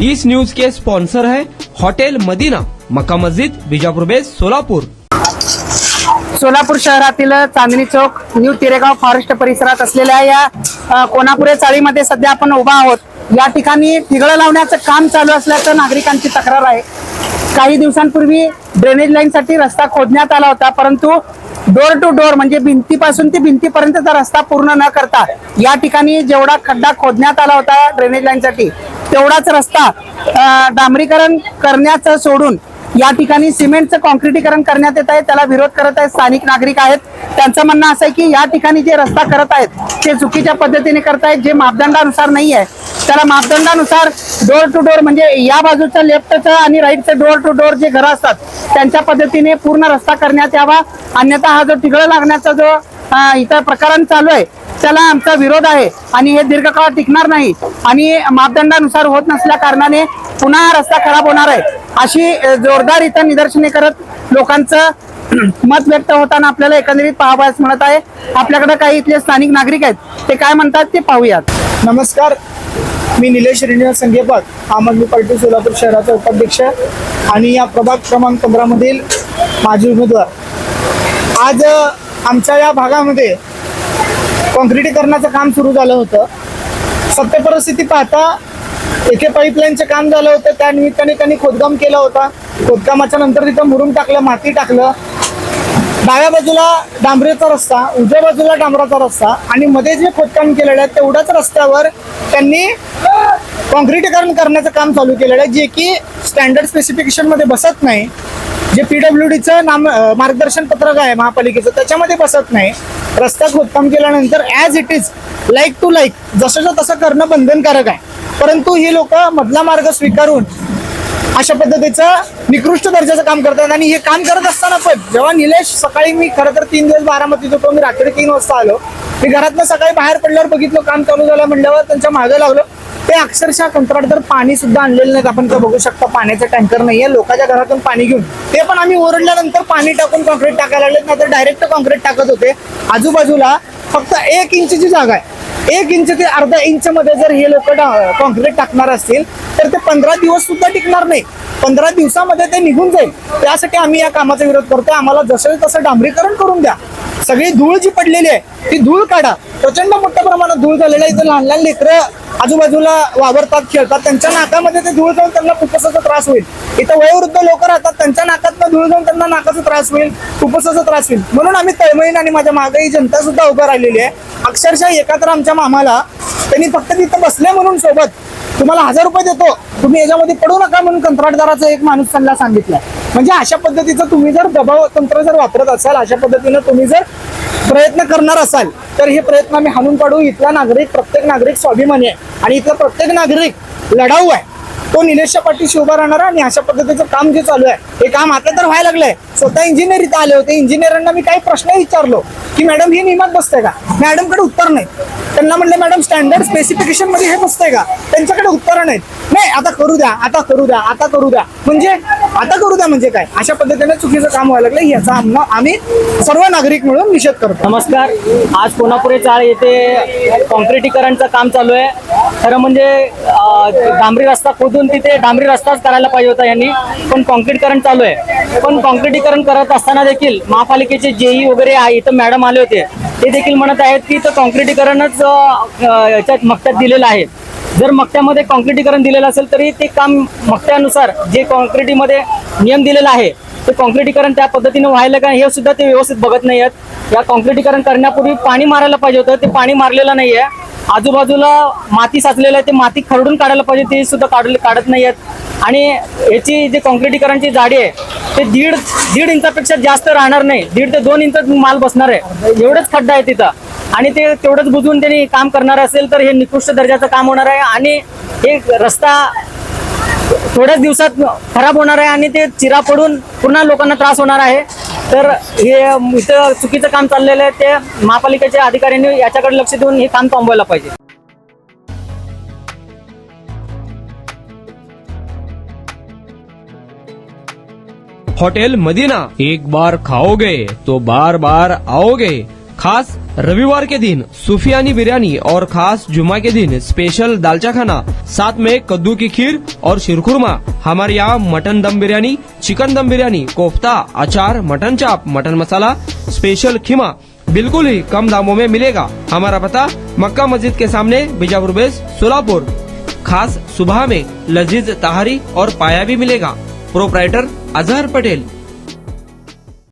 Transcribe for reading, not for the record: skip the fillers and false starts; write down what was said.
इस news के sponsor है hotel Medina, मक्का मस्जिद, Bijapur base, Solapur. Solapur शहरातील चांदणी चौक, न्यू तिरेगाव फॉरेस्ट परिसरात असलेल्या या कोणापुरे चाळीमध्ये सध्या आपण उभा आहोत। या ठिकाणी ठिगळं लावण्याचं काम चालू असल्याचं नागरिकांची तक्रार आहे। काही दिवसांपूर्वी ड्रेनेज लाईनसाठी रस्ता खोदण्यात आला होता, परंतु डोर टू डोर म्हणजे भिंतीपासून ते भिंतीपर्यंतचा रस्ता पूर्ण न करता या ठिकाणी जेवढा खड्डा खोदण्यात आला होता ड्रेनेज लाईनसाठी तेवढाच रस्ता डांबरीकरण करण्याचं सोडून या ठिकाणी सिमेंटचं कॉन्क्रिटीकरण करण्यात येत आहे। त्याला विरोध करत आहेत स्थानिक नागरिक आहेत। त्यांचं म्हणणं असं आहे की या ठिकाणी जे रस्ता करत आहेत ते चुकीच्या पद्धतीने करतायत, जे मापदंडानुसार नाही आहे त्याला मापदंडानुसार डोर टू डोर म्हणजे या बाजूचं लेफ्टचं आणि राईटचं डोर टू डोर जे घरं असतात त्यांच्या पद्धतीने पूर्ण रस्ता करण्यात यावा, अन्यथा हा जो ठिगळं लागण्याचा जो इथं प्रकरण चालू आहे त्याला आमचा विरोध आहे आणि हे दीर्घकाळ टिकणार नाही आणि मापदंडानुसार होत नसल्या कारणाने पुन्हा हा रस्ता खराब होणार आहे, अशी जोरदार इथं निदर्शने करत लोकांचं मत व्यक्त होताना आपल्याला एकंदरीत पाहावयास मिळत आहे। आपल्याकडे काही इथले स्थानिक नागरिक आहेत, ते काय म्हणतात ते पाहूयात। नमस्कार, मी निलेश श्रीनिवास संगेपाक, आम आदमी पार्टी सोलापूर शहराचा उपाध्यक्ष आणि या प्रभाग क्रमांक 15 मधील माजी उमेदवार। आज आमच्या या भागामध्ये कॉन्क्रिटीकरणाचं काम सुरू झालं होतं। सत्य परिस्थिती पाहता एके पाईपलाईनचं काम झालं होतं, त्या निमित्ताने त्यांनी खोदकाम केलं होता। खोदकामाच्या नंतर तिथं मुरुम टाकलं, माती टाकलं, डाव्या बाजूला डांबरेचा रस्ता, उजव्या बाजूला डांबराचा रस्ता आणि मध्ये जे खोदकाम केलेलं आहे तेवढ्याच रस्त्यावर त्यांनी कॉन्क्रिटीकरण करण्याचं काम चालू केलेलं आहे, जे की स्टँडर्ड स्पेसिफिकेशन मध्ये बसत नाही। जे PWDचं मार्गदर्शन पत्रक आहे महापालिकेचं त्याच्यामध्ये बसत नाही। रस्ता खोदकाम केल्यानंतर as it is like to like जसंच्या तसं करणं बंधनकारक आहे, परंतु ही लोक मधला मार्ग स्वीकारून अशा पद्धतीचं निकृष्ट दर्जाचं काम करतात। आणि हे काम करत असताना पण जेव्हा निलेश सकाळी, मी खरं तर 3 दिवस बारामतीत होतो, मी रात्री 3 वाजता आलो, मी घरातनं सकाळी बाहेर पडल्यावर बघितलं काम चालू झालं म्हणल्यावर त्यांच्या मागे लागलो। ते अक्षरशः कंत्राटदार पाणी सुद्धा आणलेलं नाहीत, आपण तर बघू शकता पाण्याचा टँकर नाहीये, लोकांच्या घरातून पाणी घेऊन ते पण आम्ही ओरडल्यानंतर पाणी टाकून कॉन्क्रीट टाकायला लागलेत, नाही तर डायरेक्ट कॉन्क्रीट टाकत होते। आजूबाजूला फक्त 1 इंचची जागा आहे, 1 इंच ते अर्धा इंच मध्ये जर हे लोक कॉन्क्रीट टाकणार असतील तर ते 15 दिवस सुद्धा टिकणार नाही, 15 दिवसामध्ये ते निघून जाईल। त्यासाठी आम्ही या कामाचा विरोध करतोय। आम्हाला जसं तसं डांबरीकरण करून द्या, सगळी धूळ जी पडलेली आहे ती धूळ काढा। प्रचंड मोठ्या प्रमाणात धूळ झालेला आहे, इथं लहान लहान लेकरं आजूबाजूला वावरतात, खेळतात, त्यांच्या नाकामध्ये ते धूळ जाऊन त्यांना फुफ्फुसाचा त्रास होईल। इथं वयोवृद्ध लोक राहतात, त्यांच्या नाकात धूळ जाऊन त्यांना नाकाचा त्रास होईल, फुफ्फुसाचा त्रास होईल। म्हणून आम्ही तळमळीन आणि माझ्या मागे ही जनता सुद्धा उभं राहिलेली आहे। अक्षरशः एकात्र आमच्या मामाला त्यांनी फक्त तिथं बसले म्हणून सोबत तुम्हाला 1000 रुपये देतो, तुम्ही याच्यामध्ये पडू नका म्हणून कंत्राटदाराचा एक माणूस त्यांना सांगितलं। म्हणजे अशा पद्धतीचं तुम्ही जर दबाव तंत्र जर वापरत असाल, अशा पद्धतीनं तुम्ही जर प्रयत्न करणार असाल तर हे प्रयत्न आम्ही हाणून पाडू। इथला नागरिक, प्रत्येक नागरिक स्वाभिमानी आहे आणि इथला प्रत्येक नागरिक लढाऊ आहे, तो निलेशच्या पाठीशी उभा राहणार। आणि अशा पद्धतीचं काम जे चालू आहे हे काम आता तर व्हायला लागलंय। स्वतः इंजिनियर इथं आले होते, इंजिनियरांना मी काही प्रश्न विचारलो की मॅडम हे नियमात बसतंय का, मॅडमकडे उत्तर नाही। त्यांना म्हणलं मॅडम स्टँडर्ड स्पेसिफिकेशन मध्ये हे बसतंय का, त्यांच्याकडे उत्तर नाहीत। नाही आता करू द्या, आता करू द्या, आता करू द्या, म्हणजे आता करू द्या म्हणजे काय, अशा पद्धतीने चुकीचं काम व्हायला लागलं। याचा आम्ही सर्व नागरिक मिळून निषेध करतो। नमस्कार, आज कोणापुरे चाळ येथे कॉन्क्रिटीकरणचं काम चालू आहे। खरं म्हणजे डांबरी रस्ता खोदून तिथे डांबरी रस्ताच करायला पाहिजे होता यांनी, पण कॉन्क्रिटीकरण चालू आहे। पण कॉन्क्रिटीकरण करत असताना देखील महापालिकेचे जेई वगैरे इथं मॅडम आले होते, ते देखील म्हणत आहेत की इथं कॉन्क्रिटीकरणच याच्यात मक्त्यात दिलेलं आहे। जर मक्त्यामध्ये कॉन्क्रिटीकरण दिलेलं असेल तरी ते काम मक्त्यानुसार जे कॉन्क्रिटीमध्ये नियम दिलेला आहे ते कॉन्क्रिटीकरण त्या पद्धतीने व्हायला का हे सुद्धा ते व्यवस्थित बघत नाही आहेत। या कॉन्क्रिटीकरण करण्यापूर्वी पाणी मारायला पाहिजे होतं, ते पाणी मारलेलं नाही आहे। आजूबाजूला माती साचलेलं आहे, ते माती खरडून काढायला पाहिजे, ते सुद्धा काढत नाही आहेत। आणि याची जे कॉन्क्रिटीकरणची जाडी आहे ते दीड इंचापेक्षा जास्त राहणार नाही, 1.5 ते 2 इंच माल बसणार आहे, एवढंच खड्डा आहे तिथं। आणि ते तेवढंच बुजवून त्यांनी काम करणार असेल तर हे निकृष्ट दर्जाचं काम होणार आहे आणि हे रस्ता थोड्याच दिवसात खराब होणार आहे आणि ते चिरा पडून पुन्हा लोकांना त्रास होणार आहे। तर हे इथं चुकीचं काम चाललेलं आहे, ते महापालिकेच्या अधिकाऱ्यांनी याच्याकडे लक्ष देऊन हे काम थांबवायला पाहिजे। होटल मदीना, एक बार खाओगे तो बार बार आओगे। खास रविवार के दिन सूफियानी बिरयानी और खास जुमा के दिन स्पेशल दालचा खाना, साथ में कद्दू की खीर और शीरखुरमा। हमारे यहाँ मटन दम बिरयानी, चिकन दम बिरयानी, कोफ्ता, अचार, मटन चाप, मटन मसाला, स्पेशल खीमा बिल्कुल ही कम दामों में मिलेगा। हमारा पता मक्का मस्जिद के सामने, बीजापुर बेस, सोलापुर। खास सुबह में लजीज तहारी और पाया भी मिलेगा। प्रोप्राइटर अजहर पटेल।